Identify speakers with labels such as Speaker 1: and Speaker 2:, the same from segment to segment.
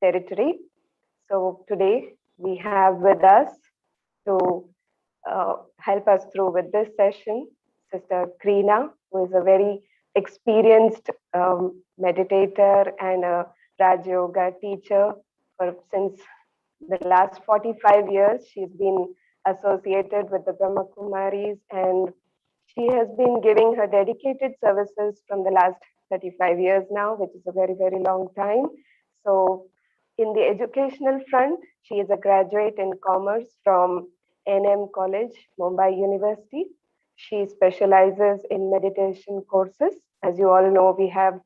Speaker 1: territory. So today we have with us to help us through with this session, Sister Kreena, who is a very experienced meditator and a Raj Yoga teacher since the last 45 years. She's been associated with the Brahma Kumaris, and she has been giving her dedicated services from the last 35 years now, which is a very, very long time. So in the educational front, she is a graduate in commerce from NM College, Mumbai University. She specializes in meditation courses. As you all know, we have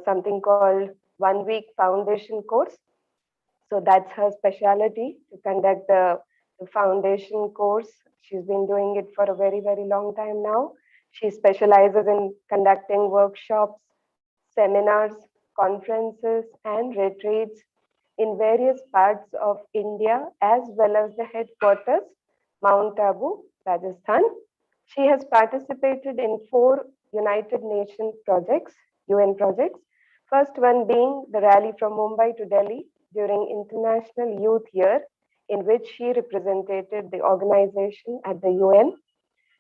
Speaker 1: something called 1 week foundation course. So that's her specialty, to conduct the foundation course. She's been doing it for a very, very long time now. She specializes in conducting workshops, seminars, conferences, and retreats in various parts of India, as well as the headquarters, Mount Abu, Rajasthan. She has participated in 4 United Nations projects, UN projects. First one being the rally from Mumbai to Delhi during International Youth Year, in which she represented the organization at the UN.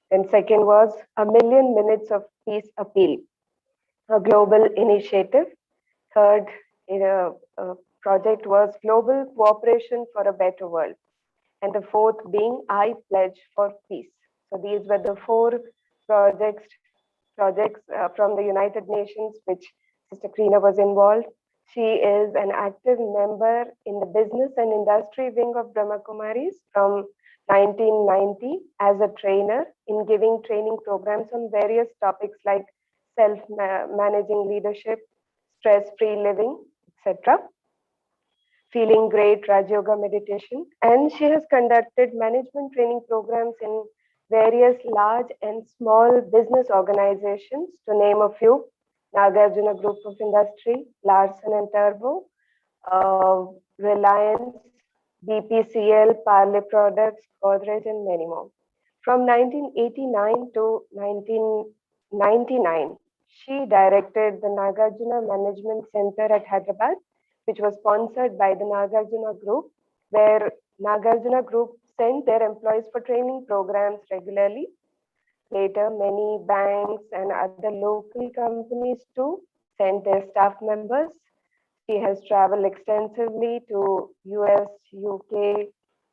Speaker 1: And second was a Million Minutes of Peace Appeal, a global initiative. Third project was Global Cooperation for a Better World. And the fourth being I Pledge for Peace. So these were the 4 projects from the United Nations which Sister Kreena was involved. She is an active member in the business and industry wing of Brahma Kumaris from 1990 as a trainer in giving training programs on various topics like self-managing leadership, stress-free living, etc. Feeling Great, Raj Yoga meditation. And she has conducted management training programs in various large and small business organizations, to name a few: Nagarjuna Group of Industry, Larsen and Turbo, Reliance, BPCL, Parle Products, Godrej, and many more. From 1989 to 1999, she directed the Nagarjuna Management Center at Hyderabad, which was sponsored by the Nagarjuna Group, where Nagarjuna Group sent their employees for training programs regularly. Later, many banks and other local companies too sent their staff members. She has traveled extensively to US, UK,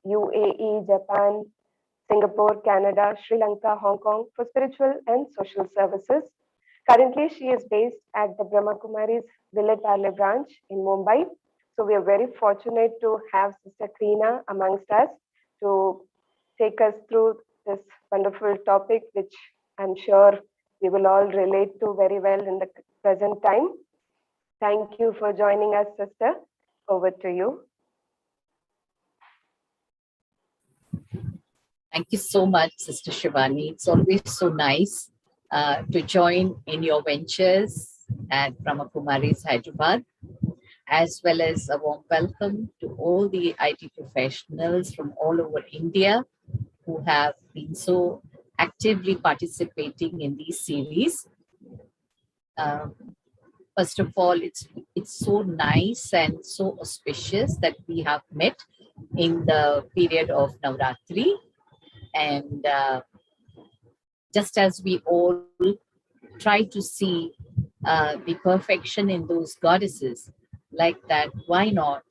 Speaker 1: UAE, Japan, Singapore, Canada, Sri Lanka, Hong Kong for spiritual and social services. Currently, she is based at the Brahma Kumaris Village Parle branch in Mumbai. So we are very fortunate to have Sister Kreena amongst us to take us through this wonderful topic, which I'm sure we will all relate to very well in the present time. Thank you for joining us, Sister. Over to you.
Speaker 2: Thank you so much, Sister Shivani. It's always so nice to join in your ventures at Brahma Kumaris Hyderabad, as well as a warm welcome to all the IT professionals from all over India who have been so actively participating in these series. First of all, it's so nice and so auspicious that we have met in the period of Navratri. And just as we all try to see the perfection in those goddesses, like that, why not,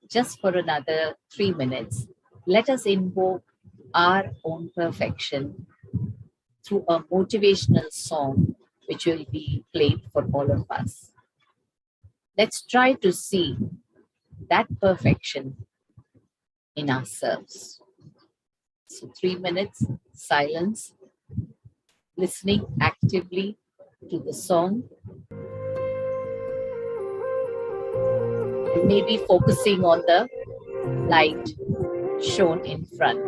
Speaker 2: just for another 3 minutes, let us invoke our own perfection through a motivational song which will be played for all of us. Let's try to see that perfection in ourselves. So 3 minutes, silence, listening actively to the song, and maybe focusing on the light shown in front.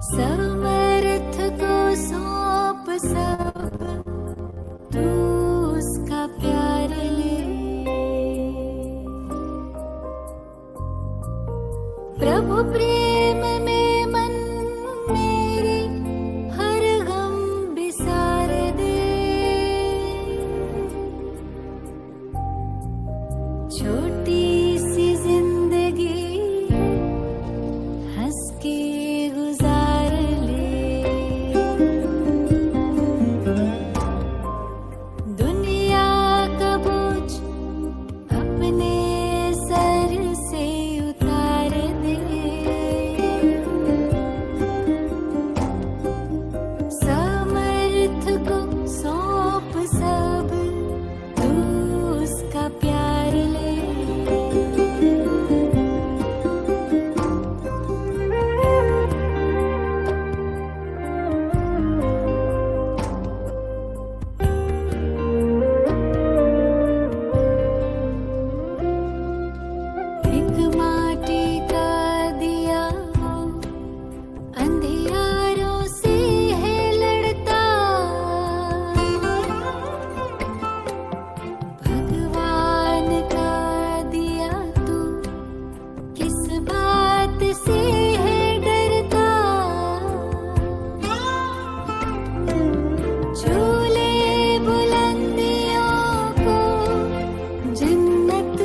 Speaker 3: समर्थ को सौंप सब तू उसका प्यार ले। प्रभु प्रेम में मन मेरे हर गम बिसार दे। छोटी सी जिंदगी हंस के गुजार ले। दुनिया का बोझ अपने सर से उतार दे। समर्थ को सौंप सब तू उसका प्यार ले। एक माटी का दिया हो अंधियारों से है लड़ता। भगवान का दिया तू किस बात से है डरता। झूले बुलंदियों को जन्नत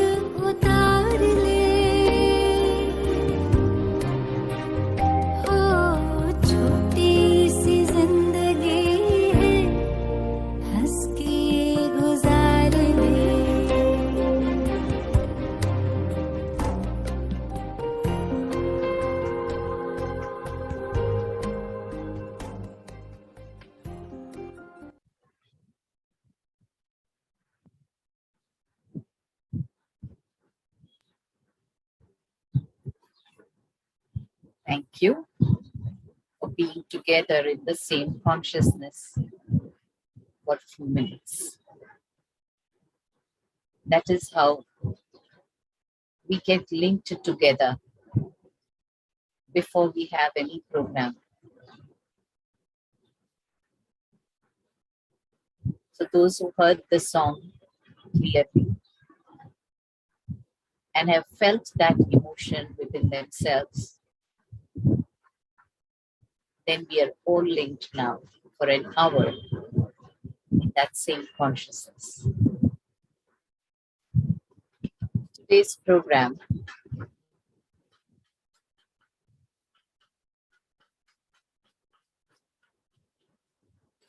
Speaker 3: उतार ले। हो छोटी सी जिंदगी है हंस के गुजार ले।
Speaker 2: Thank you for being together in the same consciousness for a few minutes. That is how we get linked together before we have any program. So those who heard the song clearly and have felt that emotion within themselves, then we are all linked now for an hour in that same consciousness. Today's program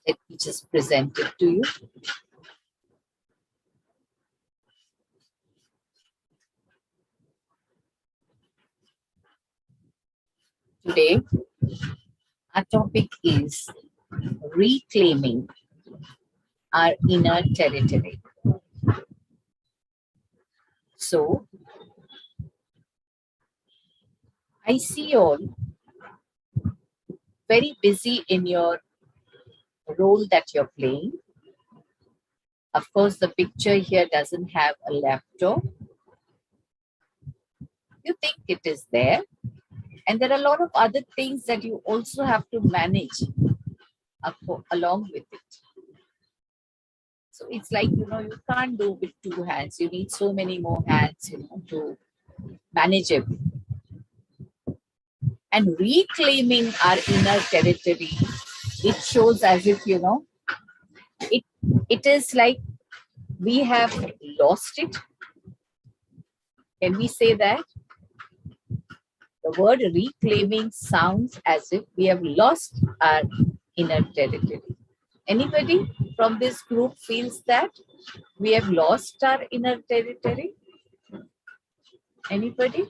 Speaker 2: let me just present it to you. Today, our topic is reclaiming our inner territory. So, I see you all very busy in your role that you're playing. Of course, the picture here doesn't have a laptop. You think it is there. And there are a lot of other things that you also have to manage along with it. So it's like, you can't do with two hands. You need so many more hands, to manage it. And reclaiming our inner territory, it shows as if, it is like we have lost it. Can we say that? The word reclaiming sounds as if we have lost our inner territory. Anybody from this group feels that we have lost our inner territory? Anybody?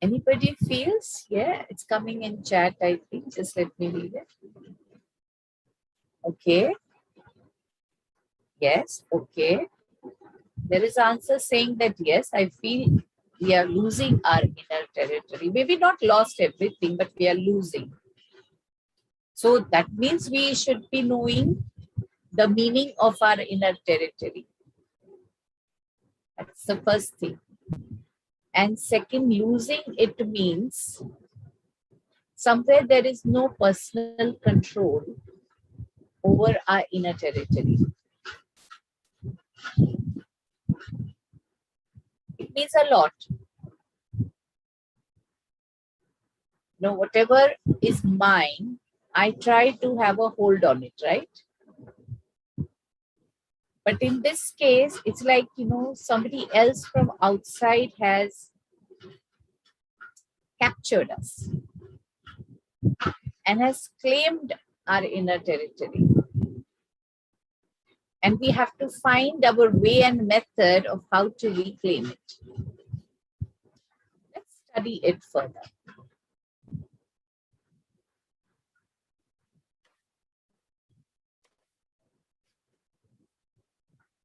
Speaker 2: Anybody feels? Yeah, it's coming in chat, I think. Just let me read it. Okay. Yes, okay. There is answer saying that yes, I feel we are losing our inner territory. Maybe not lost everything, but we are losing. So that means we should be knowing the meaning of our inner territory. That's the first thing. And second, losing it means somewhere there is no personal control over our inner territory. It means a lot. Whatever is mine, I try to have a hold on it, right? But in this case, it's like, somebody else from outside has captured us and has claimed our inner territory. And we have to find our way and method of how to reclaim it. Let's study it further.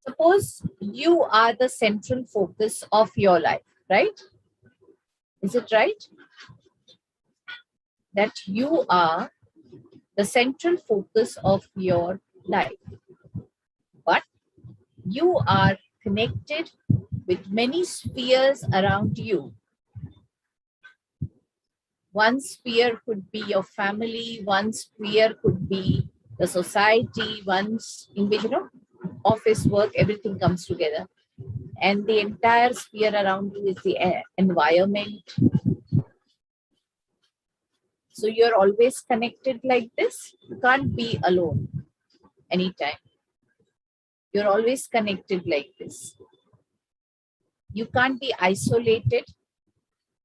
Speaker 2: Suppose you are the central focus of your life, right? Is it right? That you are the central focus of your life. But you are connected with many spheres around you. One sphere could be your family, one sphere could be the society, one's in which, office work, everything comes together. And the entire sphere around you is the environment. So you're always connected like this. You can't be alone anytime. You're always connected like this. You can't be isolated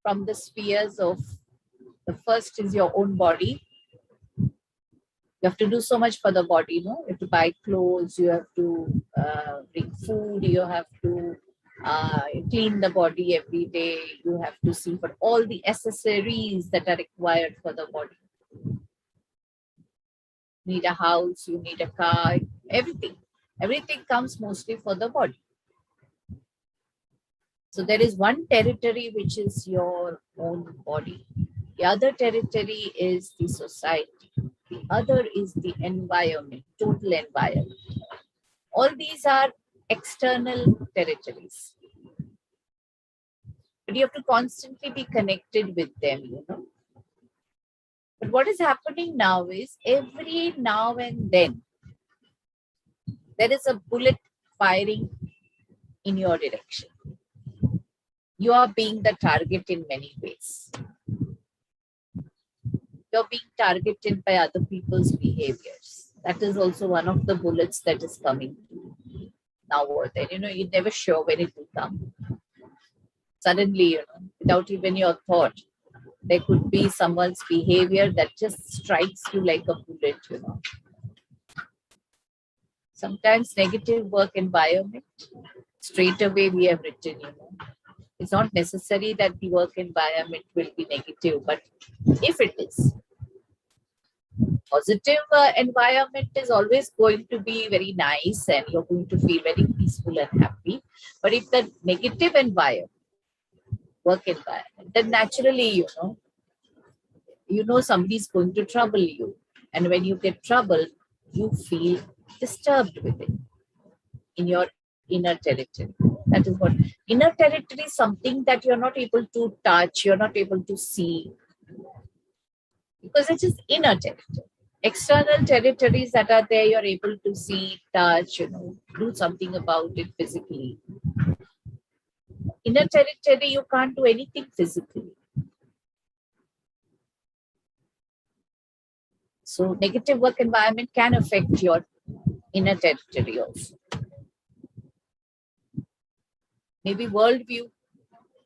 Speaker 2: from the spheres of, the first is your own body. You have to do so much for the body, You have to buy clothes, you have to bring food, you have to clean the body every day, you have to see for all the accessories that are required for the body. You need a house, you need a car, everything. Everything comes mostly for the body. So there is one territory which is your own body. The other territory is the society. The other is the environment, total environment. All these are external territories. But you have to constantly be connected with them, But what is happening now is every now and then, there is a bullet firing in your direction. You are being the target in many ways. You're being targeted by other people's behaviors. That is also one of the bullets that is coming now or then. You're never sure when it will come. Suddenly, without even your thought, there could be someone's behavior that just strikes you like a bullet, Sometimes negative work environment, straight away we have written, It's not necessary that the work environment will be negative, but if it is, positive environment is always going to be very nice and you're going to feel very peaceful and happy. But if the negative environment, work environment, then naturally, somebody's going to trouble you. And when you get troubled, you feel disturbed with it in your inner territory. That is what inner territory is, something that you're not able to touch, you're not able to see, because it is inner territory. External territories that are there, you're able to see, touch, do something about it physically. Inner territory, you can't do anything physically. So negative work environment can affect your inner territory also. Maybe worldview,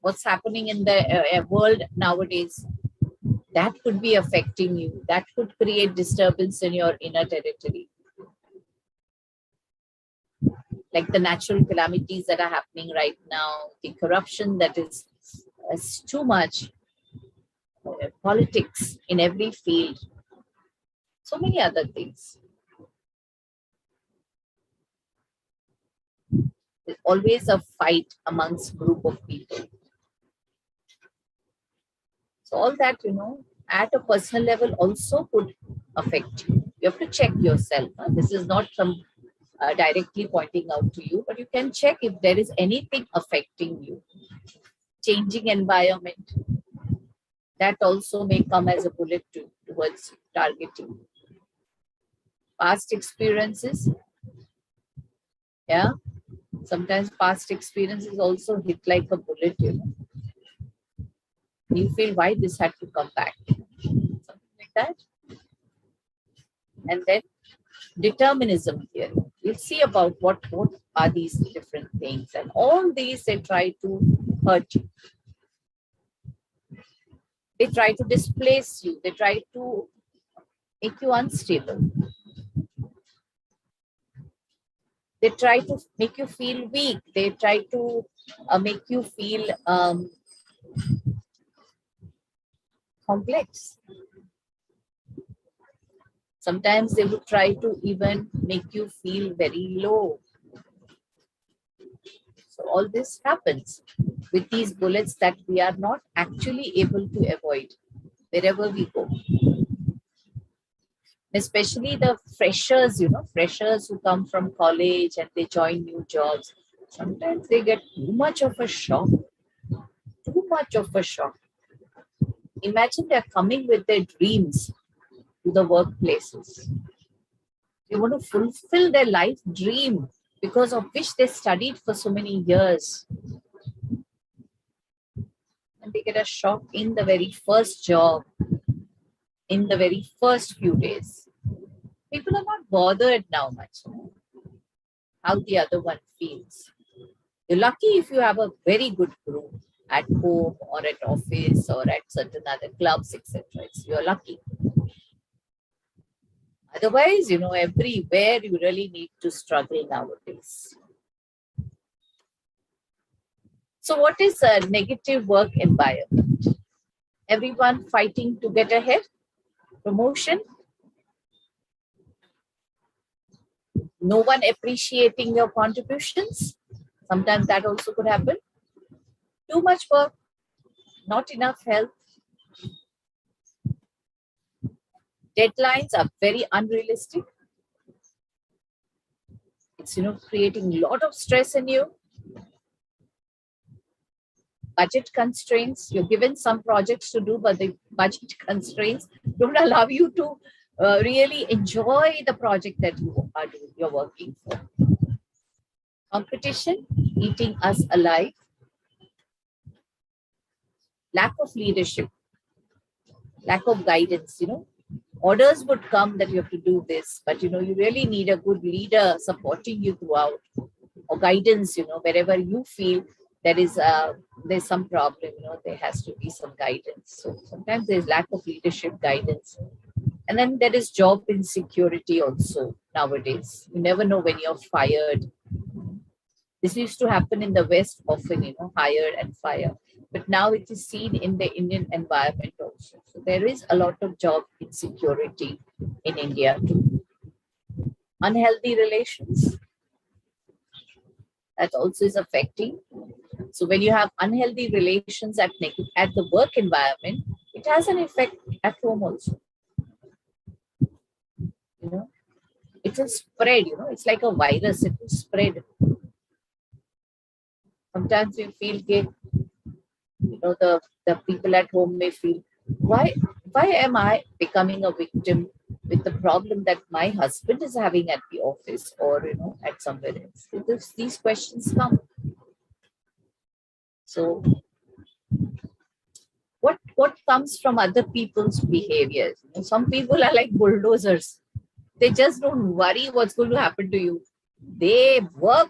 Speaker 2: what's happening in the world nowadays, that could be affecting you. That could create disturbance in your inner territory. Like the natural calamities that are happening right now, the corruption that is too much, politics in every field, so many other things. There's always a fight amongst group of people. So all that, at a personal level also could affect you. You have to check yourself. This is not some directly pointing out to you, but you can check if there is anything affecting you. changing environment, that also may come as a bullet towards targeting. Past experiences, yeah, sometimes past experiences also hit like a bullet, you know. You feel why this had to come back, something like that. And then determinism here. We'll see about what are these different things, and all these they try to hurt you. They try to displace you. They try to make you unstable. They try to make you feel weak. They try to make you feel complex. Sometimes they would try to even make you feel very low. So all this happens with these bullets that we are not actually able to avoid wherever we go. Especially the freshers, you know, freshers who come from college and they join new jobs. Sometimes they get too much of a shock. Too much of a shock. Imagine they're coming with their dreams to the workplaces. They want to fulfill their life dream because of which they studied for so many years. And they get a shock in the very first job, in the very first few days. People are not bothered now much, you know, how the other one feels. You're lucky if you have a very good group at home or at office or at certain other clubs, etc. You're lucky. Otherwise, you know, everywhere you really need to struggle nowadays. So what is a negative work environment? Everyone fighting to get ahead, promotion, no one appreciating your contributions. Sometimes that also could happen. Too much work, not enough help. Deadlines are very unrealistic. It's, you know, creating a lot of stress in you. Budget constraints. You're given some projects to do, but the budget constraints don't allow you to really enjoy the project that you're working for. Competition, eating us alive. Lack of leadership, lack of guidance, you know. Orders would come that you have to do this, but, you know, you really need a good leader supporting you throughout, or guidance, you know, wherever you feel there's some problem, you know, there has to be some guidance. So sometimes there's lack of leadership, guidance. And then there is job insecurity also nowadays. You never know when you're fired. This used to happen in the West often, you know, hire and fire. But now it is seen in the Indian environment also. So there is a lot of job insecurity in India too. Unhealthy relations, that also is affecting. So when you have unhealthy relations at the work environment, it has an effect at home also. You know, it will spread, you know, it's like a virus, it will spread. Sometimes you feel, you know, the people at home may feel, why am I becoming a victim with the problem that my husband is having at the office or, you know, at somewhere else? These questions come. So what comes from other people's behaviors? You know, some people are like bulldozers. They just don't worry what's going to happen to you. They work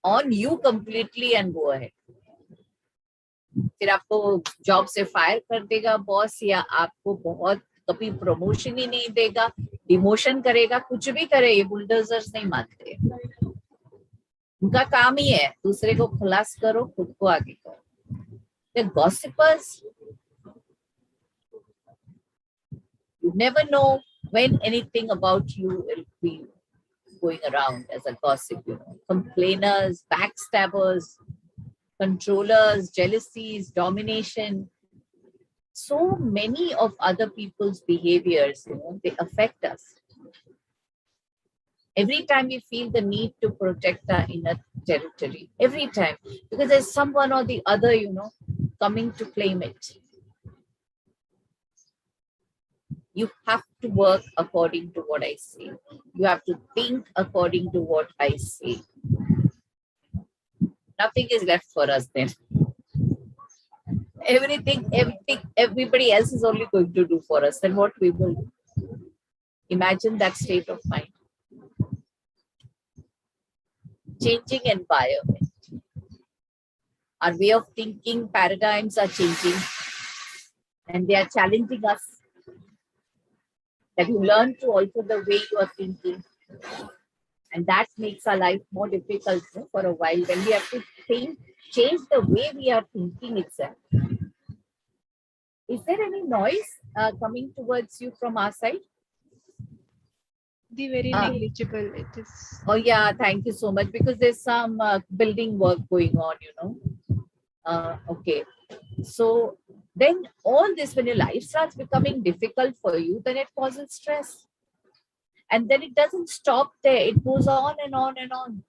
Speaker 2: on you completely and go ahead. फिर आपको job से fire कर देगा boss, या आपको बहुत कभी promotion ही नहीं देगा, डिमोशन करेगा, कुछ भी करे, ये बुलडोजर्स नहीं मानते। उनका काम ही है दूसरे को खलास करो, खुद को आगे करो। The gossipers, you never know when anything about you will be going around as a gossip, you know. Complainers, backstabbers, controllers, jealousies, domination. So many of other people's behaviors, you know, they affect us. Every time we feel the need to protect our inner territory, every time, because there's someone or the other, coming to claim it. You have to work according to what I say. You have to think according to what I say. Nothing is left for us then. Everything, everybody else is only going to do for us. Then what we will do? Imagine that state of mind. Changing environment. Our way of thinking paradigms are changing and they are challenging us. That you learn to alter the way you are thinking. And that makes our life more difficult for a while when we have to change the way we are thinking itself. Is there any noise coming towards you from our side?
Speaker 4: The very negligible it is.
Speaker 2: Oh yeah, thank you so much, because there's some building work going on, okay. So then all this, when your life starts becoming difficult for you, then it causes stress. And then it doesn't stop there. It goes on and on and on.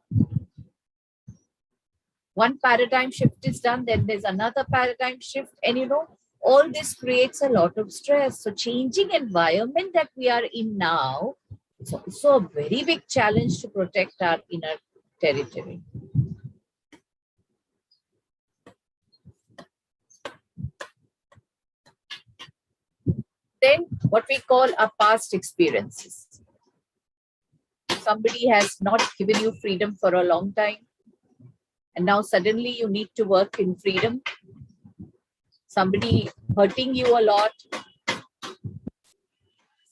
Speaker 2: One paradigm shift is done, then there's another paradigm shift. And all this creates a lot of stress. So changing environment that we are in now, it's also a very big challenge to protect our inner territory. Then what we call our past experiences. Somebody has not given you freedom for a long time, and now suddenly you need to work in freedom. Somebody hurting you a lot.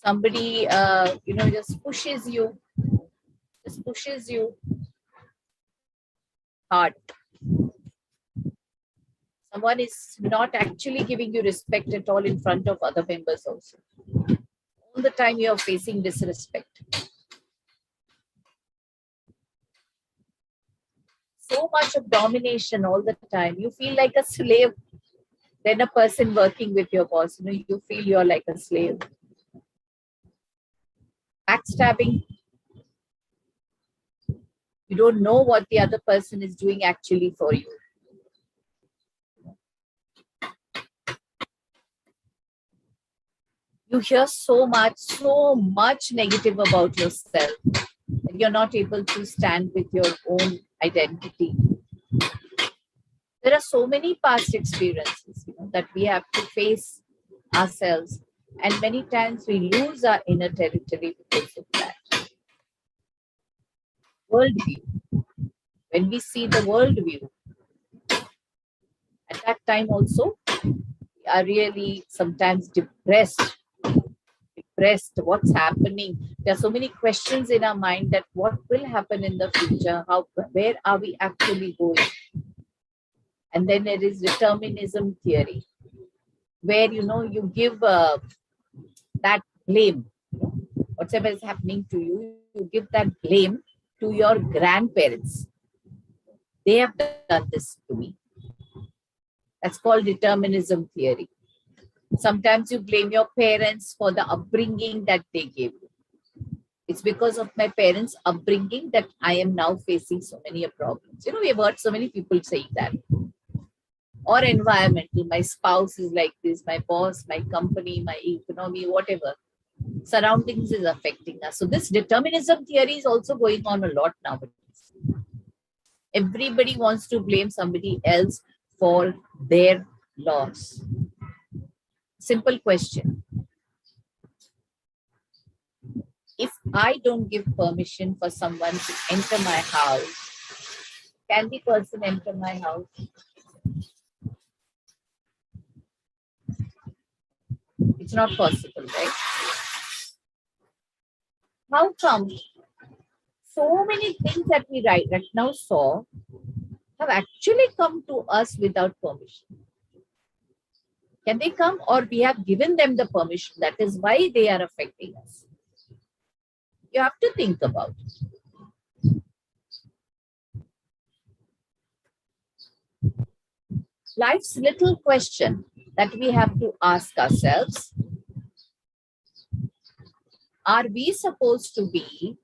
Speaker 2: Somebody, just pushes you hard. Someone is not actually giving you respect at all in front of other members also. All the time you are facing disrespect. So much of domination all the time. You feel like a slave. Then a person working with your boss, you feel you're like a slave. Backstabbing. You don't know what the other person is doing actually for you. You hear so much negative about yourself that you're not able to stand with your own identity. There are so many past experiences, that we have to face ourselves. And many times we lose our inner territory because of that. Worldview. When we see the worldview, at that time also, we are really sometimes depressed. What's happening? There are so many questions in our mind that what will happen in the future? Where are we actually going? And then there is determinism theory, where you give that blame. Whatever is happening to you, you give that blame to your grandparents. They have done this to me. That's called determinism theory. Sometimes you blame your parents for the upbringing that they gave you. It's because of my parents' upbringing that I am now facing so many problems. We've heard so many people saying that. Or environmental, my spouse is like this, my boss, my company, my economy, whatever. Surroundings is affecting us. So this determinism theory is also going on a lot nowadays. Everybody wants to blame somebody else for their loss. Simple question. If I don't give permission for someone to enter my house, can the person enter my house? It's not possible, right? How come so many things that we right now saw have actually come to us without permission? Can they come, or we have given them the permission? That is why they are affecting us. You have to think about it. Life's little question that we have to ask ourselves: are we supposed to be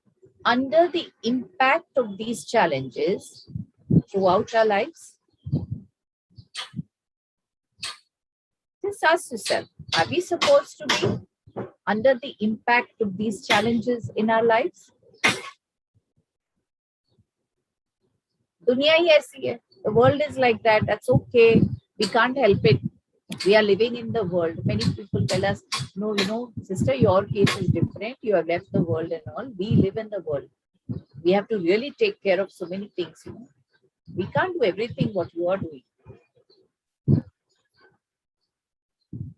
Speaker 2: under the impact of these challenges throughout our lives? Just ask yourself, are we supposed to be under the impact of these challenges in our lives? Dunya hi aisi hai. The world is like that. That's okay. We can't help it. We are living in the world. Many people tell us, no, sister, your case is different. You have left the world and all. We live in the world. We have to really take care of so many things. We can't do everything what you are doing.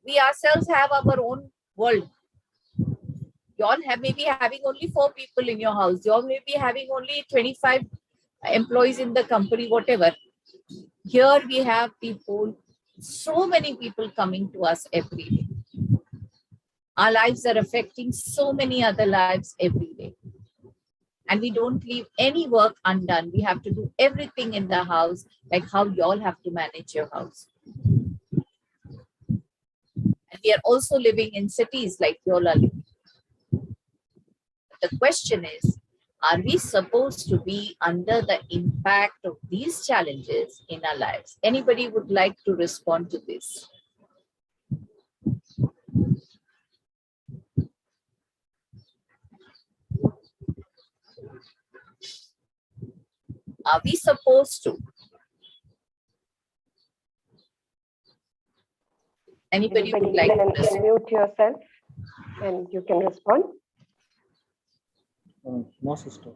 Speaker 2: We ourselves have our own world. You all maybe having only 4 people in your house. You all may be having only 25 employees in the company, whatever. Here we have people, so many people coming to us every day. Our lives are affecting so many other lives every day. And we don't leave any work undone. We have to do everything in the house, like how you all have to manage your house. And we are also living in cities like you all are living. The question is, are we supposed to be under the impact of these challenges in our lives? Anybody would like to respond to this? Are we supposed to? Anybody would like to respond?
Speaker 1: Mute yourself and you can respond.
Speaker 5: No, sister.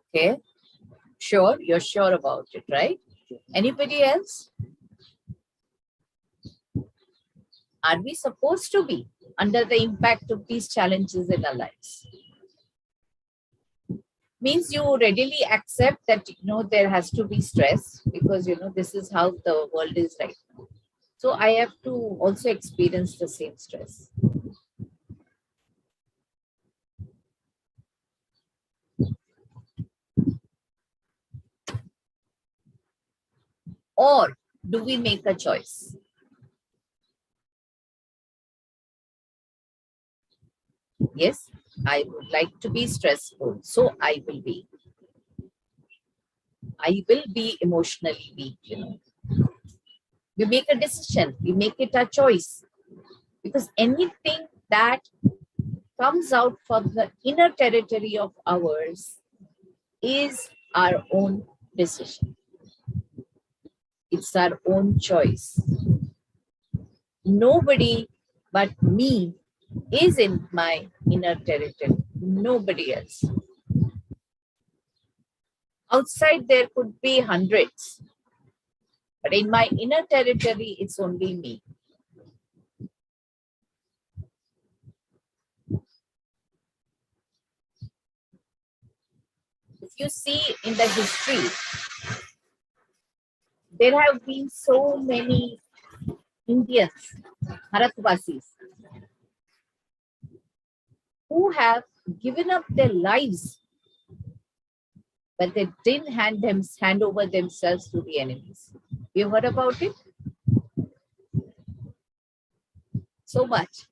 Speaker 2: Okay. Sure, you're sure about it, right? Anybody else? Are we supposed to be under the impact of these challenges in our lives? Means you readily accept that, there has to be stress because, this is how the world is right now. So I have to also experience the same stress. Or do we make a choice? Yes, I would like to be stressful, so I will be. I will be emotionally weak, We make a decision, we make it a choice. Because anything that comes out from the inner territory of ours is our own decision. It's our own choice. Nobody but me is in my inner territory. Nobody else. Outside there could be hundreds. But in my inner territory, it's only me. If you see in the history, there have been so many Indians, Bharatvasis, who have given up their lives, but they didn't hand over themselves to the enemies. You heard about it? So much.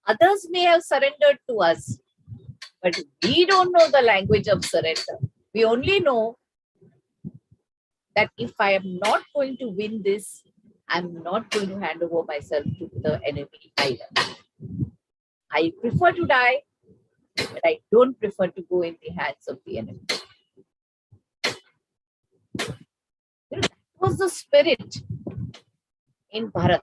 Speaker 2: Others may have surrendered to us, but we don't know the language of surrender. We only know that if I am not going to win this, I'm not going to hand over myself to the enemy either. I prefer to die, but I don't prefer to go in the hands of the enemy. That was the spirit in Bharat.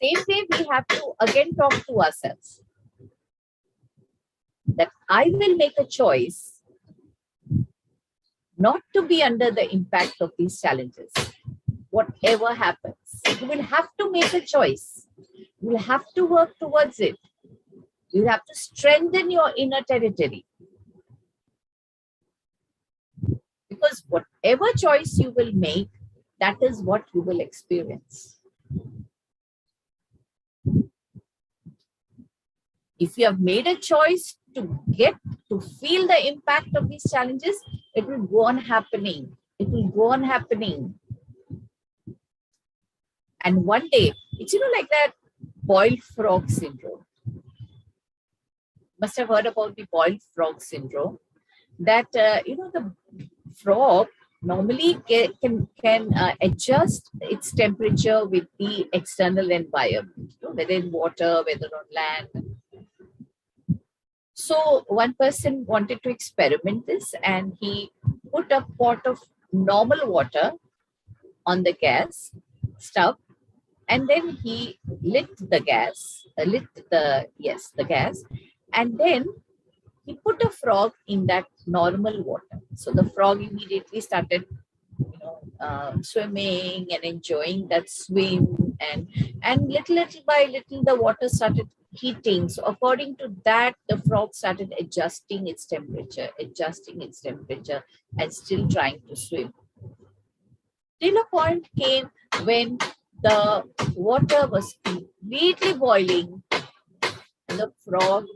Speaker 2: Same way we have to again talk to ourselves that I will make a choice not to be under the impact of these challenges. Whatever happens, you will have to make a choice. You will have to work towards it. You have to strengthen your inner territory. Because whatever choice you will make, that is what you will experience. If you have made a choice to feel the impact of these challenges, it will go on happening. It will go on happening. And one day, it's like that, boiled frog syndrome. Must have heard about the boiled frog syndrome. That the frog normally can adjust its temperature with the external environment, whether in water, whether on land. So one person wanted to experiment this, and he put a pot of normal water on the gas stove, and then he lit the gas, the gas, and then he put a frog in that normal water. So the frog immediately started, swimming and enjoying that swim, and little by little the water started heating. So according to that, the frog started adjusting its temperature, and still trying to swim. Till a point came when the water was completely boiling. The frog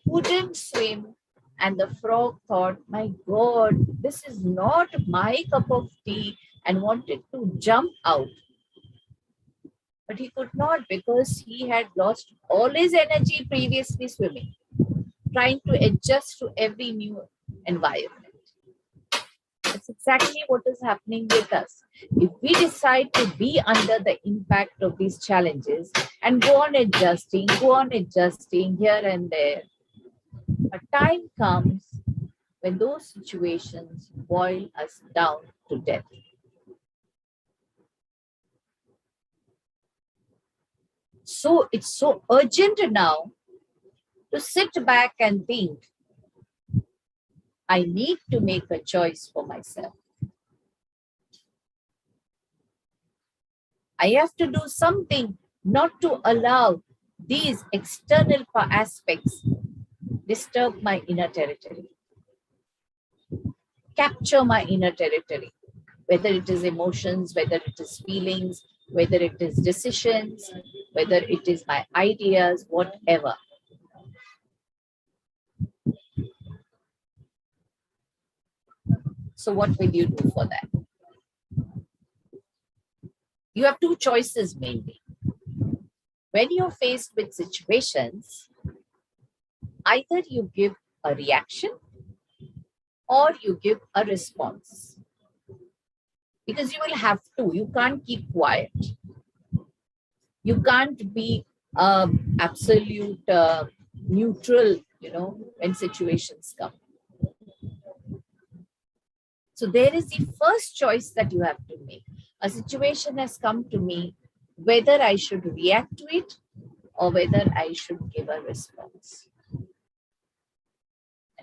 Speaker 2: couldn't swim, and the frog thought, my God, this is not my cup of tea, and wanted to jump out. But he could not, because he had lost all his energy previously swimming, trying to adjust to every new environment. That's exactly what is happening with us. If we decide to be under the impact of these challenges and go on adjusting here and there, a time comes when those situations boil us down to death. So it's so urgent now to sit back and think, I need to make a choice for myself. I have to do something not to allow these external aspects disturb my inner territory, capture my inner territory, whether it is emotions, whether it is feelings, whether it is decisions, whether it is my ideas, whatever. So what will you do for that? You have two choices mainly. When you're faced with situations, either you give a reaction or you give a response. Because you will have to. You can't keep quiet. You can't be absolute neutral, when situations come. So there is the first choice that you have to make. A situation has come to me, whether I should react to it or whether I should give a response.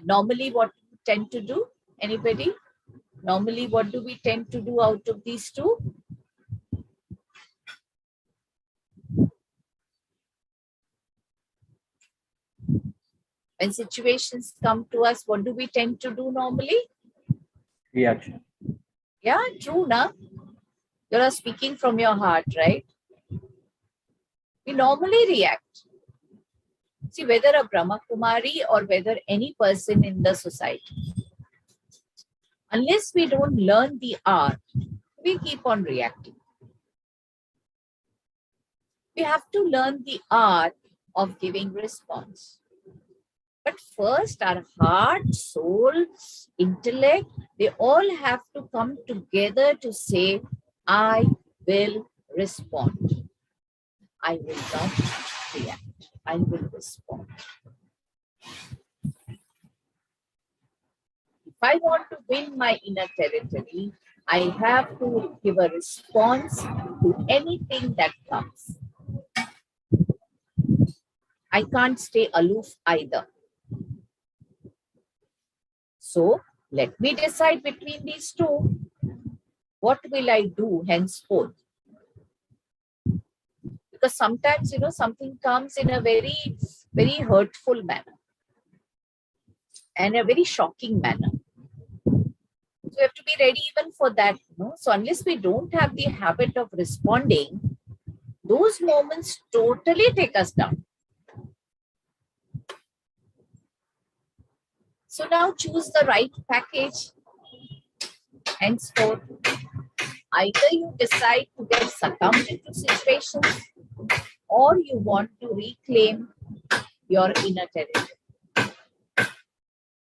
Speaker 2: Normally, what do we tend to do? Anybody? Normally, what do we tend to do out of these two? When situations come to us, what do we tend to do normally?
Speaker 5: Reaction.
Speaker 2: Yeah, true, na? You're speaking from your heart, right? We normally react. See, whether a Brahma Kumari or whether any person in the society, unless we don't learn the art, we keep on reacting. We have to learn the art of giving response. But first, our heart, soul, intellect, they all have to come together to say, I will respond. I will not react. I will respond. If I want to win my inner territory, I have to give a response to anything that comes. I can't stay aloof either. So let me decide between these two. What will I do henceforth? Because sometimes, something comes in a very, very hurtful manner and a very shocking manner. So we have to be ready even for that. So unless we don't have the habit of responding, those moments totally take us down. So now choose the right package. Henceforth, either you decide to get succumbed into situations, or you want to reclaim your inner territory.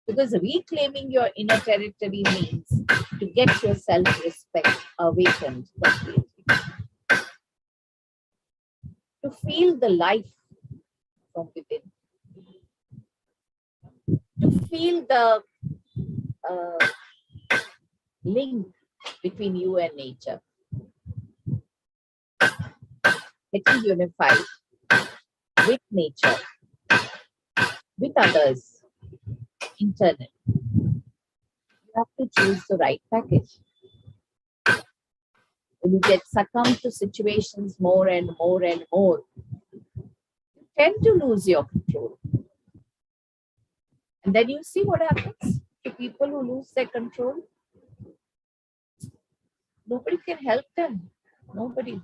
Speaker 2: Because reclaiming your inner territory means to get your self-respect awakened completely, to feel the life from within, to feel the link between you and nature, getting unified with nature, with others, internally. You have to choose the right package. When you get succumbed to situations more and more and more, you tend to lose your control. And then you see what happens to people who lose their control. Nobody can help them. Nobody.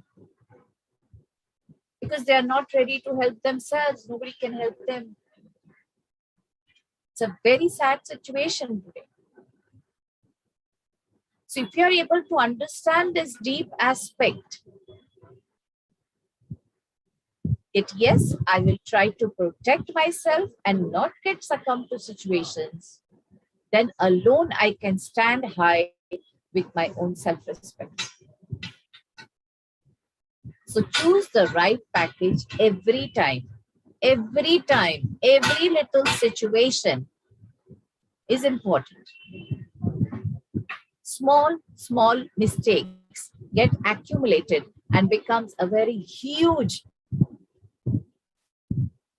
Speaker 2: Because they are not ready to help themselves. Nobody can help them. It's a very sad situation today. So if you are able to understand this deep aspect, that yes, I will try to protect myself and not get succumbed to situations, then alone I can stand high with my own self-respect. So choose the right package every time. Every time, every little situation is important. Small mistakes get accumulated and becomes a very huge,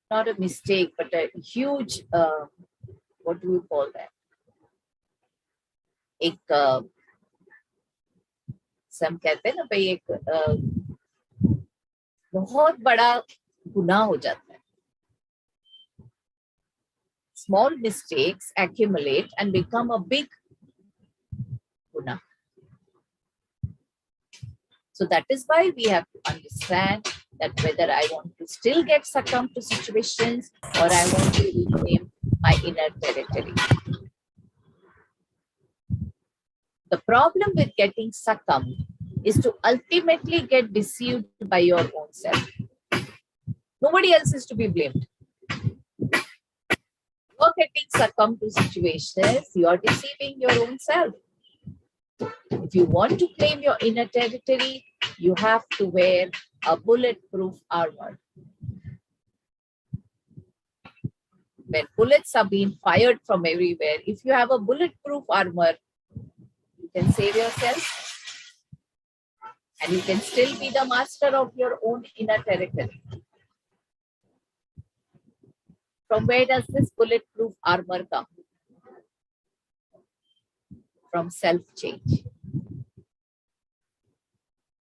Speaker 2: not a mistake, but a huge, what do we call that? एक हम कहते हैं ना भाई एक बहुत बड़ा गुनाह हो जाता है. Small mistakes accumulate and become a big guna. So that is why we have to understand that whether I want to still get succumbed to situations or I want to reclaim my inner territory. The problem with getting succumbed is to ultimately get deceived by your own self. Nobody else is to be blamed. You're getting succumbed to situations, you're deceiving your own self. If you want to claim your inner territory, you have to wear a bulletproof armor. When bullets are being fired from everywhere, if you have a bulletproof armor, you can save yourself and you can still be the master of your own inner territory. From where does this bulletproof armor come? From self-change.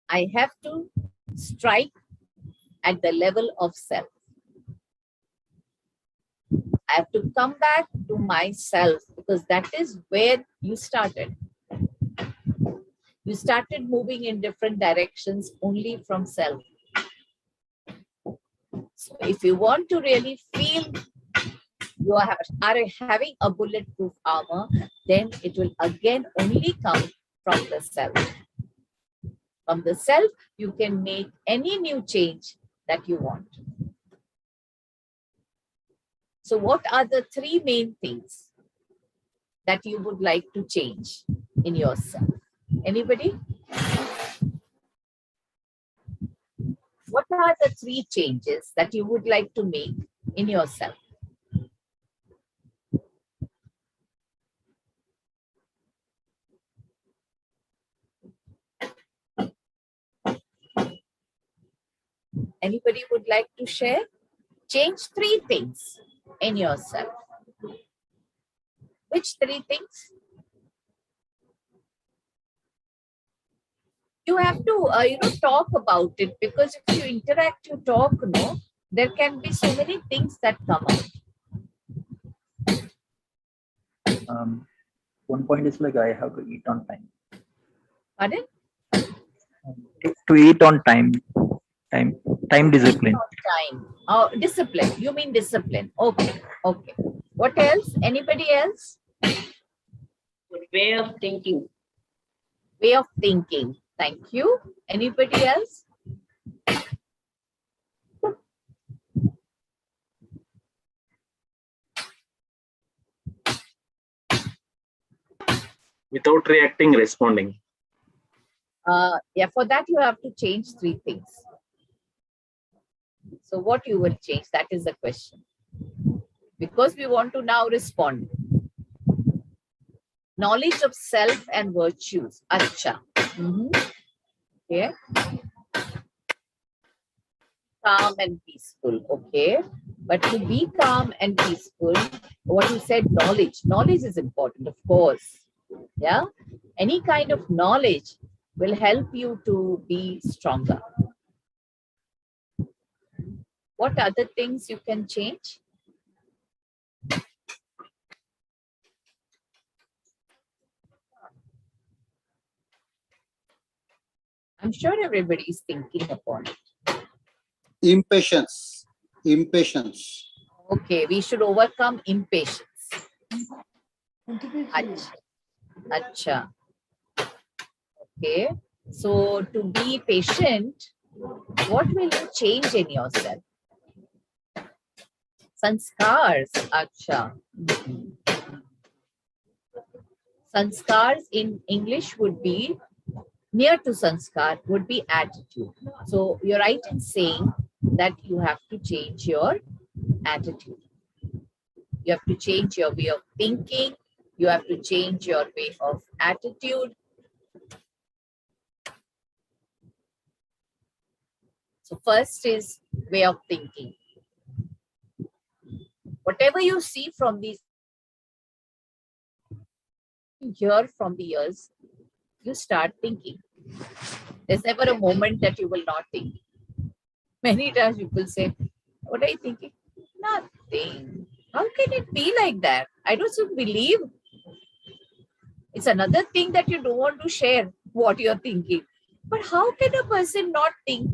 Speaker 2: I have to strike at the level of self. I have to come back to myself because that is where you started. You started moving in different directions only from self. So if you want to really feel you are having a bulletproof armor, then it will again only come from the self. From the self, you can make any new change that you want. So what are the three main things that you would like to change in yourself? Anybody? What are the three changes that you would like to make in yourself? Anybody would like to share? Change three things in yourself. Which three things? You have to, talk about it, because if you interact, you talk, there can be so many things that come out.
Speaker 5: One point is like I have to eat on time.
Speaker 2: Pardon?
Speaker 5: To eat on time. Time discipline.
Speaker 2: Time. Oh, discipline. You mean discipline. Okay. Okay. What else? Anybody else?
Speaker 6: Way of thinking.
Speaker 2: Way of thinking. Thank you. Anybody else?
Speaker 7: Without reacting, responding.
Speaker 2: Yeah, for that you have to change three things. So what you will change? That is the question. Because we want to now respond. Knowledge of self and virtues. Acha. Okay. Calm and peaceful. Okay. But to be calm and peaceful, what you said, knowledge. Knowledge is important, of course. Yeah. Any kind of knowledge will help you to be stronger. What other things you can change? I'm sure everybody is thinking upon it.
Speaker 8: Impatience. Impatience.
Speaker 2: Okay, we should overcome impatience. Acha. Acha. Okay. So to be patient, what will you change in yourself? Sanskars. Acha. Sanskars in English would be, near to sanskar would be attitude. So you're right in saying that you have to change your attitude. You have to change your way of thinking. You have to change your way of attitude. So first is way of thinking. Whatever you see from these, hear from the ears, you start thinking. There's never a moment that you will not think. Many times people say, what are you thinking? Nothing. How can it be like that? I don't believe. It's another thing that you don't want to share what you're thinking. But how can a person not think?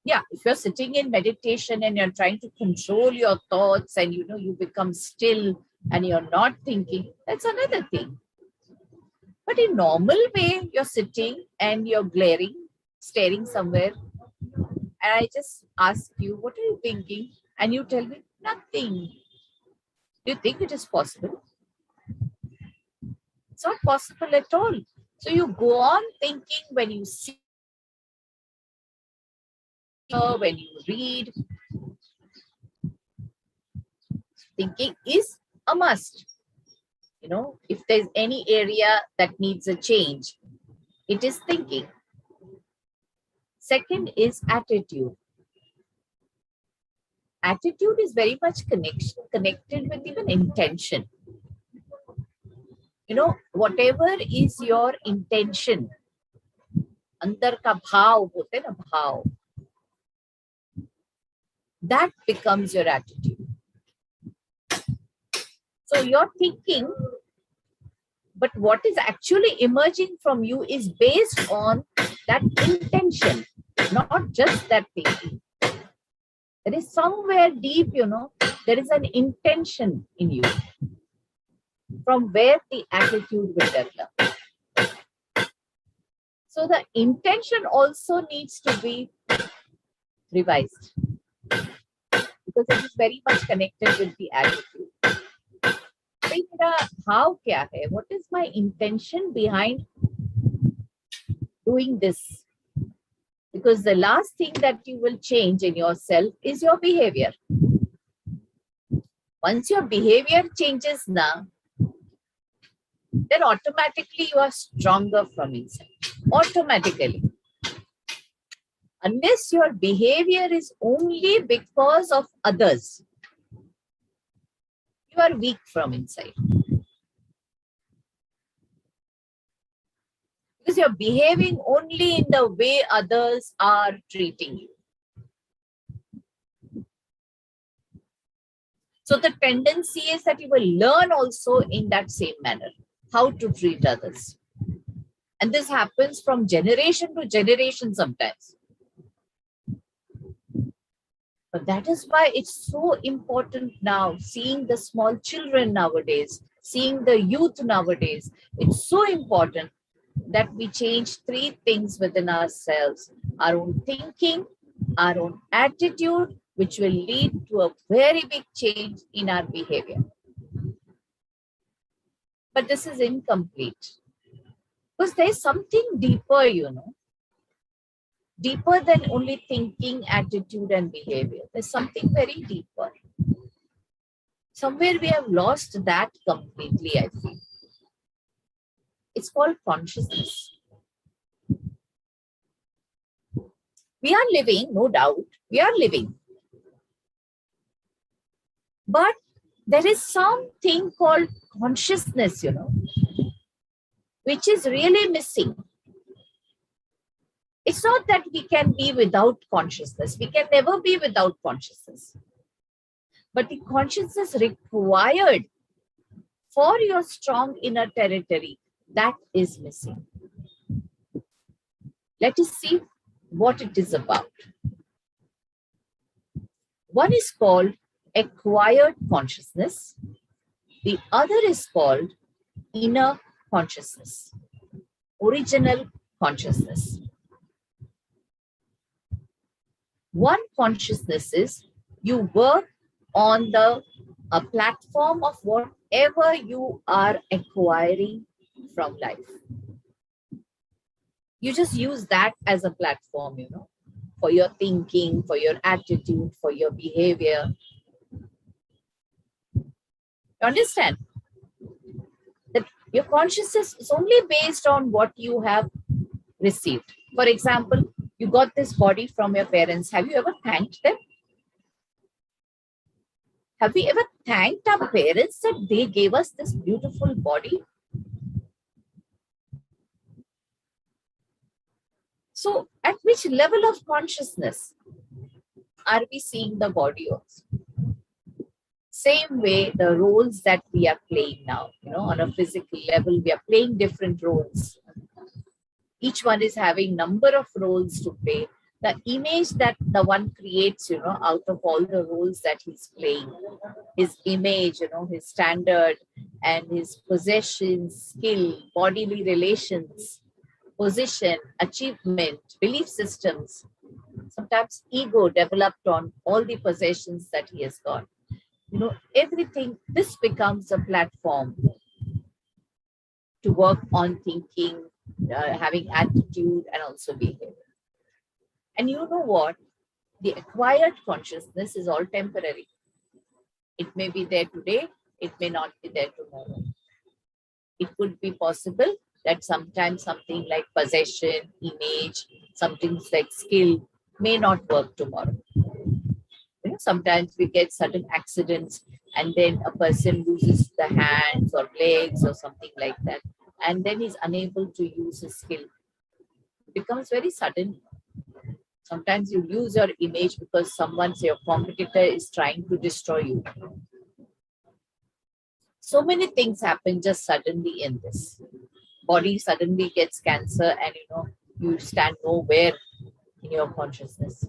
Speaker 2: Yeah, if you're sitting in meditation and you're trying to control your thoughts and you become still and you're not thinking, that's another thing. But in normal way, you're sitting and you're glaring, staring somewhere. And I just ask you, what are you thinking? And you tell me, nothing. Do you think it is possible? It's not possible at all. So you go on thinking when you see, when you read. Thinking is a must. If there's any area that needs a change, it is thinking. Second is attitude. Attitude is very much connected with even intention. Whatever is your intention, अंदर का भाव होते ना भाव, that becomes your attitude. So you're thinking, but what is actually emerging from you is based on that intention, not just that thinking. There is somewhere deep, there is an intention in you from where the attitude will develop. So the intention also needs to be revised because it is very much connected with the attitude. How kya hai? What is my intention behind doing this? Because the last thing that you will change in yourself is your behavior. Once your behavior changes now, then automatically you are stronger from inside. Automatically. Unless your behavior is only because of others, you are weak from inside. Because you're behaving only in the way others are treating you. So the tendency is that you will learn also in that same manner how to treat others. And this happens from generation to generation sometimes. But that is why it's so important now, seeing the small children nowadays, seeing the youth nowadays. It's so important that we change three things within ourselves: our own thinking, our own attitude, which will lead to a very big change in our behavior. but this is incomplete. Because there's something deeper, deeper than only thinking, attitude, and behavior. There's something very deeper. Somewhere we have lost that completely, I feel. It's called consciousness. We are living, no doubt, we are living. But there is something called consciousness, which is really missing. It's not that we can be without consciousness. We can never be without consciousness. But the consciousness required for your strong inner territory, that is missing. Let us see what it is about. One is called acquired consciousness. The other is called inner consciousness, original consciousness. One consciousness is you work on a platform of whatever you are acquiring from life. You just use that as a platform, for your thinking, for your attitude, for your behavior. You understand? That your consciousness is only based on what you have received. For example, you got this body from your parents. Have you ever thanked them? Have we ever thanked our parents that they gave us this beautiful body? So, at which level of consciousness are we seeing the body also? Same way, the roles that we are playing now, on a physical level, we are playing different roles. Each one is having number of roles to play. The image that the one creates, out of all the roles that he's playing, his image, his standard and his possessions, skill, bodily relations, position, achievement, belief systems, sometimes ego developed on all the possessions that he has got. Everything, this becomes a platform to work on thinking, having attitude, and also behavior. And you know what? The acquired consciousness is all temporary. It may be there today, it may not be there tomorrow. It could be possible that sometimes something like possession, image, something like skill may not work tomorrow. Sometimes we get sudden accidents and then a person loses the hands or legs or something like that. And then he's unable to use his skill. It becomes very sudden. Sometimes you lose your image because your competitor is trying to destroy you. So many things happen just suddenly in this. Body suddenly gets cancer and you stand nowhere in your consciousness.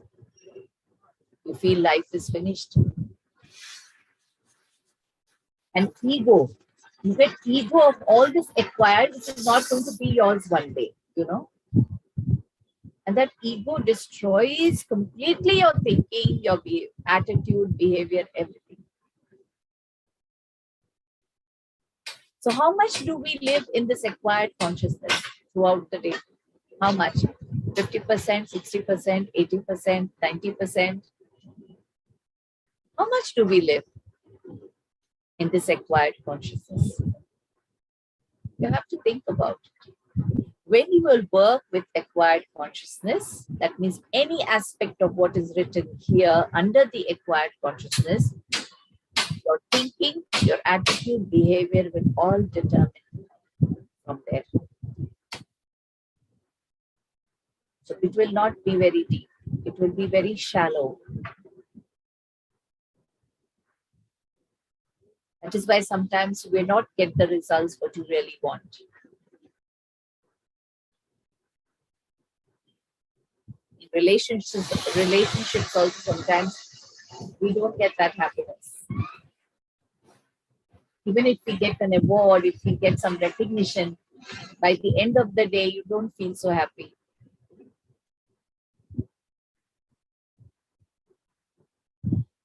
Speaker 2: You feel life is finished. And ego, you get ego of all this acquired, which is not going to be yours one day, And that ego destroys completely your thinking, your attitude, behavior, everything. So how much do we live in this acquired consciousness throughout the day? How much? 50%, 60%, 80%, 90%? How much do we live in this acquired consciousness? You have to think about it. When you will work with acquired consciousness, that means any aspect of what is written here under the acquired consciousness, your thinking, your attitude, behavior will all determine from there. So it will not be very deep. It will be very shallow. That is why sometimes you will not get the results what you really want. In relationships also sometimes we don't get that happiness. Even if we get an award, if we get some recognition, by the end of the day, you don't feel so happy.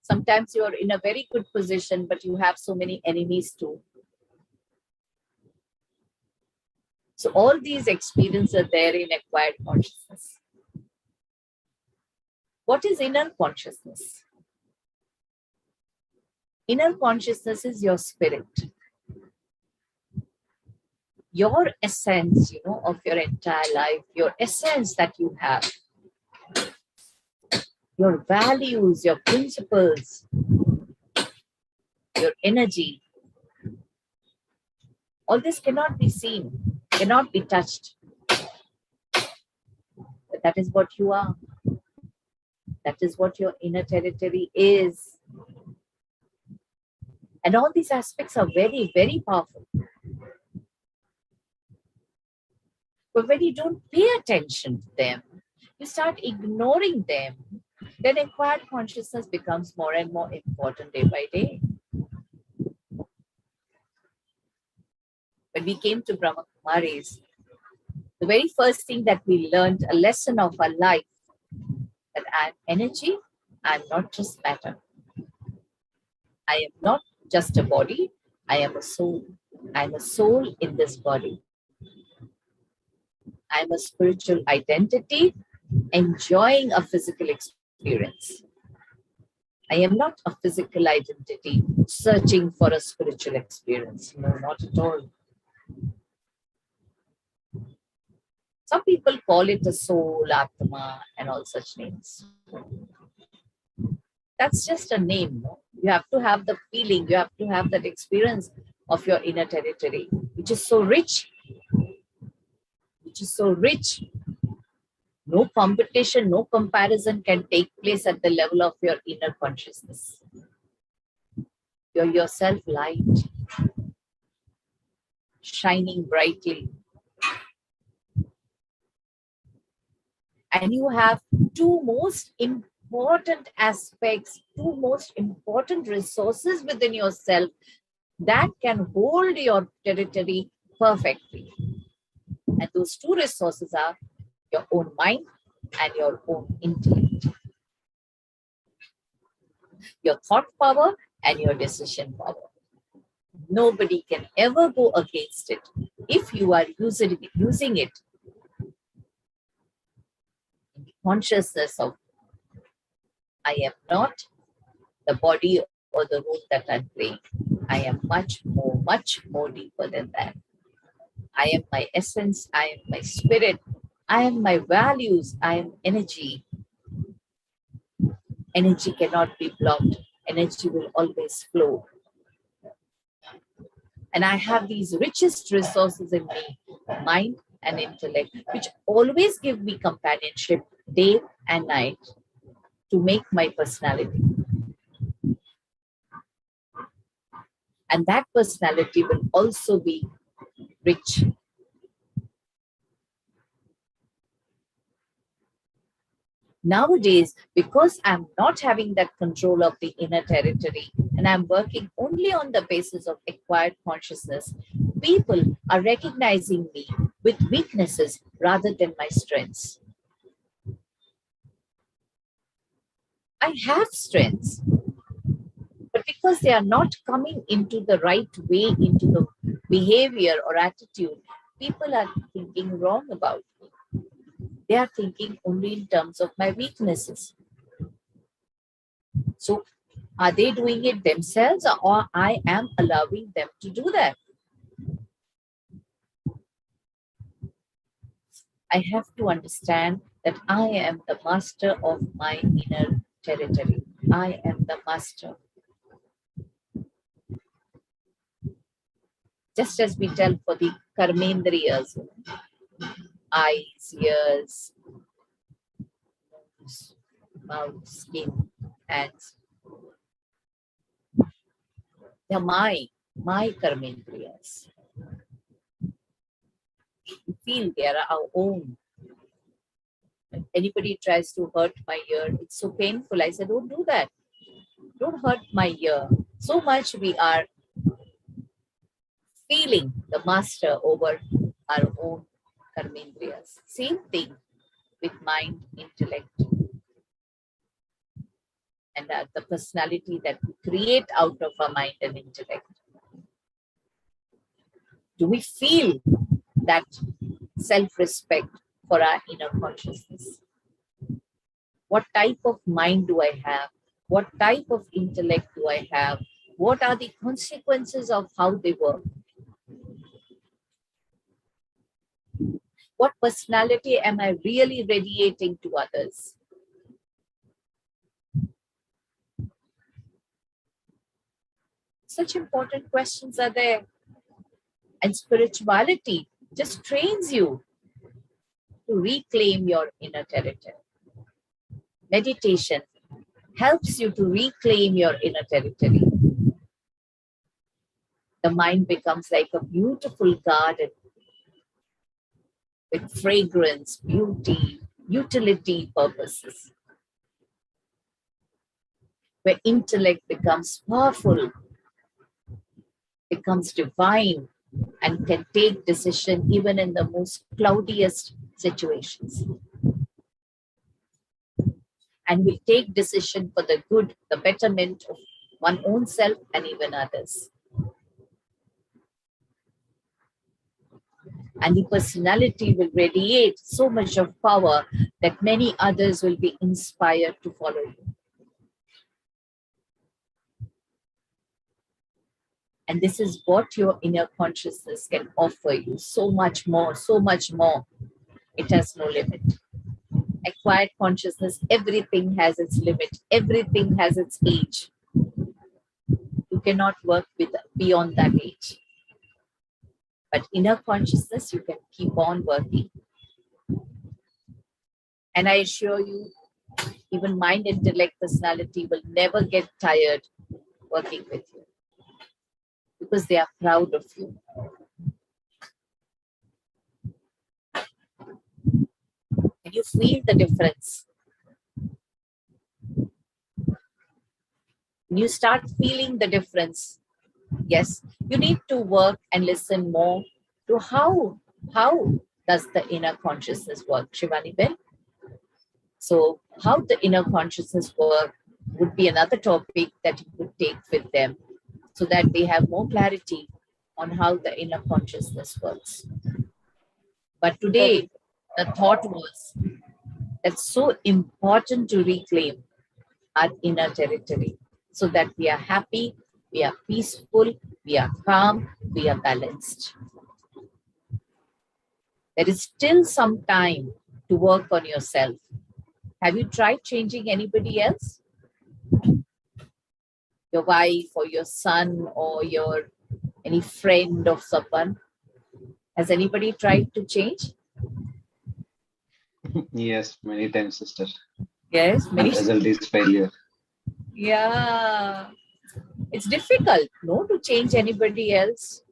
Speaker 2: Sometimes you are in a very good position, but you have so many enemies too. So all these experiences are there in acquired consciousness. What is inner consciousness? Inner consciousness is your spirit, your essence, of your entire life, your essence that you have, your values, your principles, your energy. All this cannot be seen, cannot be touched. But that is what you are. That is what your inner territory is. And all these aspects are very, very powerful. But when you don't pay attention to them, you start ignoring them, then acquired consciousness becomes more and more important day by day. When we came to Brahma Kumaris, the very first thing that we learned, a lesson of our life, that I am energy, I am not just matter. I am not just a body, I am a soul. I am a soul in this body. I am a spiritual identity enjoying a physical experience. I am not a physical identity searching for a spiritual experience. No, not at all. Some people call it a soul, Atma, and all such names. That's just a name. No? You have to have the feeling, you have to have that experience of your inner territory, which is so rich. Which is so rich. No competition, no comparison can take place at the level of your inner consciousness. You're yourself light, shining brightly. And you have two most important aspects, two most important resources within yourself that can hold your territory perfectly. And those two resources are your own mind and your own intellect. Your thought power and your decision power. Nobody can ever go against it if you are using it in the consciousness of I am not the body or the role that I'm playing. I am much more deeper than that. I am my essence, I am my spirit, I am my values, I am energy. Energy cannot be blocked. Energy will always flow. And I have these richest resources in me, mind and intellect, which always give me companionship day and night to make my personality. And that personality will also be rich. Nowadays, because I'm not having that control of the inner territory and I'm working only on the basis of acquired consciousness, people are recognizing me with weaknesses rather than my strengths. I have strengths, but because they are not coming into the right way, into the behavior or attitude, people are thinking wrong about me. They are thinking only in terms of my weaknesses. So are they doing it themselves or I am allowing them to do that? I have to understand that I am the master of my inner territory. I am the master. Just as we tell for the karmendriyas, eyes, ears, nose, mouth, skin, hands. They're my karmendriyas. We feel they are our own. When anybody tries to hurt my ear, it's so painful. I say, don't do that. Don't hurt my ear. So much we are feeling the master over our own karmendriyas. Same thing with mind, intellect, and the personality that we create out of our mind and intellect. Do we feel that self-respect for our inner consciousness. What type of mind do I have? What type of intellect do I have? What are the consequences of how they work? What personality am I really radiating to others? Such important questions are there. And spirituality just trains you to reclaim your inner territory. Meditation helps you to reclaim your inner territory. The mind becomes like a beautiful garden with fragrance, beauty, utility purposes, where intellect becomes powerful, becomes divine, and can take decision even in the most cloudiest situations. And will take decision for the good, the betterment of one's own self and even others. And the personality will radiate so much of power that many others will be inspired to follow you. And this is what your inner consciousness can offer you. So much more, so much more. It has no limit. Acquired consciousness, everything has its limit. Everything has its age. You cannot work with beyond that age. But inner consciousness, you can keep on working. And I assure you, even mind, intellect, personality will never get tired working with you, because they are proud of you. And you feel the difference. When you start feeling the difference, yes, you need to work and listen more to how does the inner consciousness work, Shivani Ben? So how the inner consciousness work would be another topic that you could take with them, so that they have more clarity on how the inner consciousness works. But today, the thought was that it's so important to reclaim our inner territory, so that we are happy, we are peaceful, we are calm, we are balanced. There is still some time to work on yourself. Have you tried changing anybody else? Your wife or your son or any friend of someone? Has anybody tried to change?
Speaker 9: Yes, many times, sister.
Speaker 2: Yes,
Speaker 9: And
Speaker 2: many.
Speaker 9: result is failure.
Speaker 2: Yeah, it's difficult, no, to change anybody else.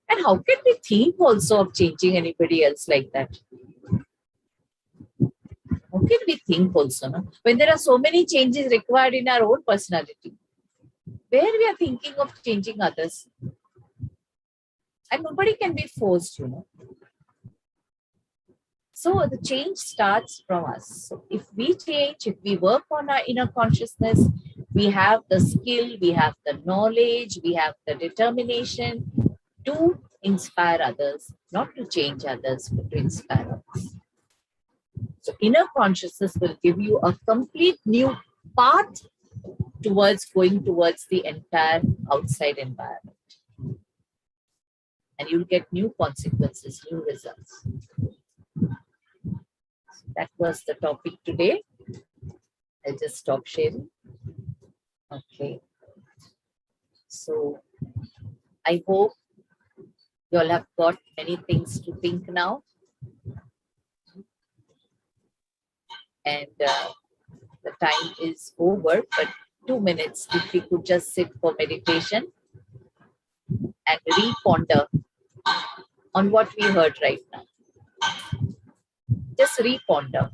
Speaker 2: And how can we think also of changing anybody else like that? How can we think also, no? When there are so many changes required in our own personality, where we are thinking of changing others? And nobody can be forced, you know. So the change starts from us. So if we change, if we work on our inner consciousness, we have the skill, we have the knowledge, we have the determination to inspire others, not to change others, but to inspire others. So inner consciousness will give you a complete new path towards going towards the entire outside environment. And you'll get new consequences, new results. That was the topic today. I'll just stop sharing. Okay. So I hope you all have got many things to think now. And the time is over, but 2 minutes, if we could just sit for meditation and re-ponder on what we heard right now. Just re-ponder.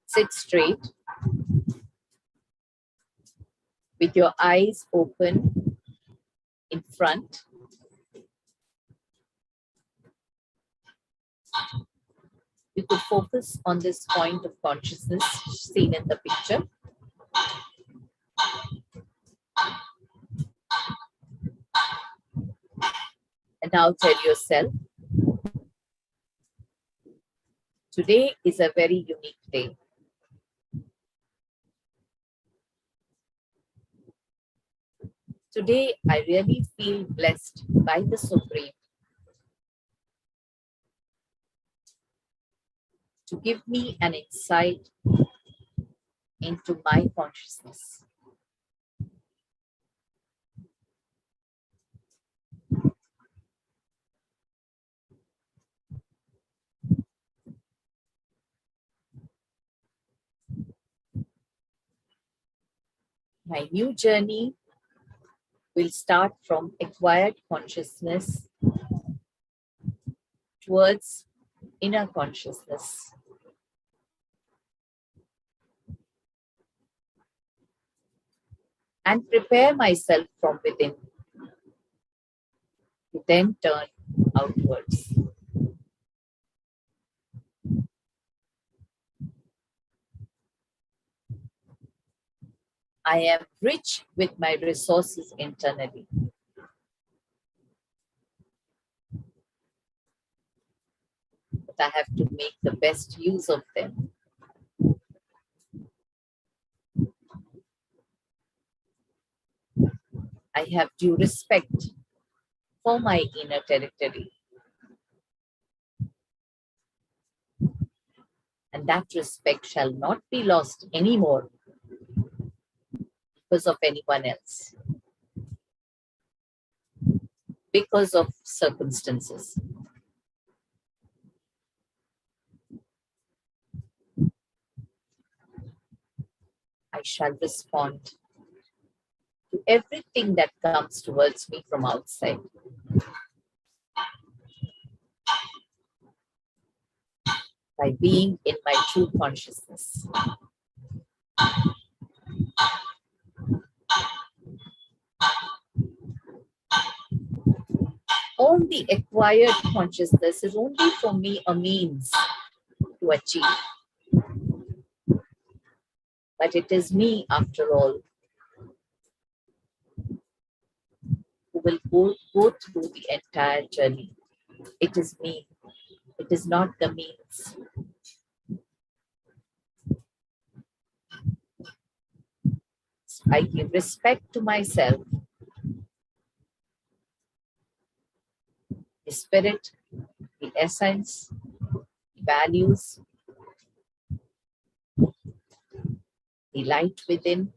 Speaker 2: Sit straight with your eyes open in front. You could focus on this point of consciousness seen in the picture. Now tell yourself, today is a very unique day. Today, I really feel blessed by the Supreme to give me an insight into my consciousness. My new journey will start from acquired consciousness towards inner consciousness. And prepare myself from within to then turn outwards. I am rich with my resources internally. But I have to make the best use of them. I have due respect for my inner territory. And that respect shall not be lost anymore because of anyone else, because of circumstances. I shall respond to everything that comes towards me from outside. By being in my true consciousness. All the acquired consciousness is only for me a means to achieve. But it is me, after all, who will go through the entire journey. It is me. It is not the means. I give respect to myself, the spirit, the essence, the values, the light within.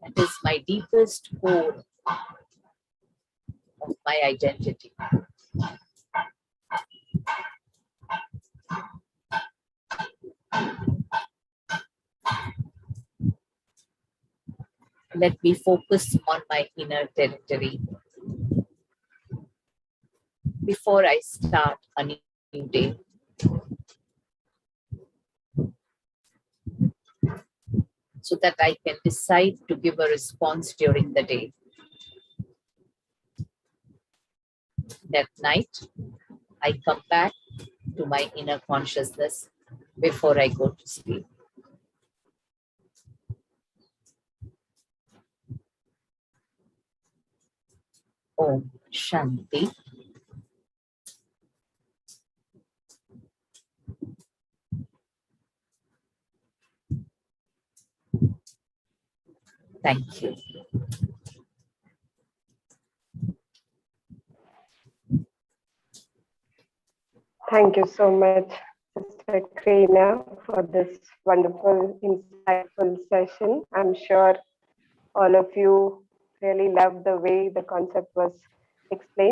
Speaker 2: That is my deepest core of my identity. Let me focus on my inner territory before I start a new day. So that I can decide to give a response during the day. That night, I come back to my inner consciousness before I go to sleep. Om Shanti. Thank you.
Speaker 1: Thank you so much, Sister Kreena, for this wonderful, insightful session. I'm sure all of you really loved the way the concept was explained.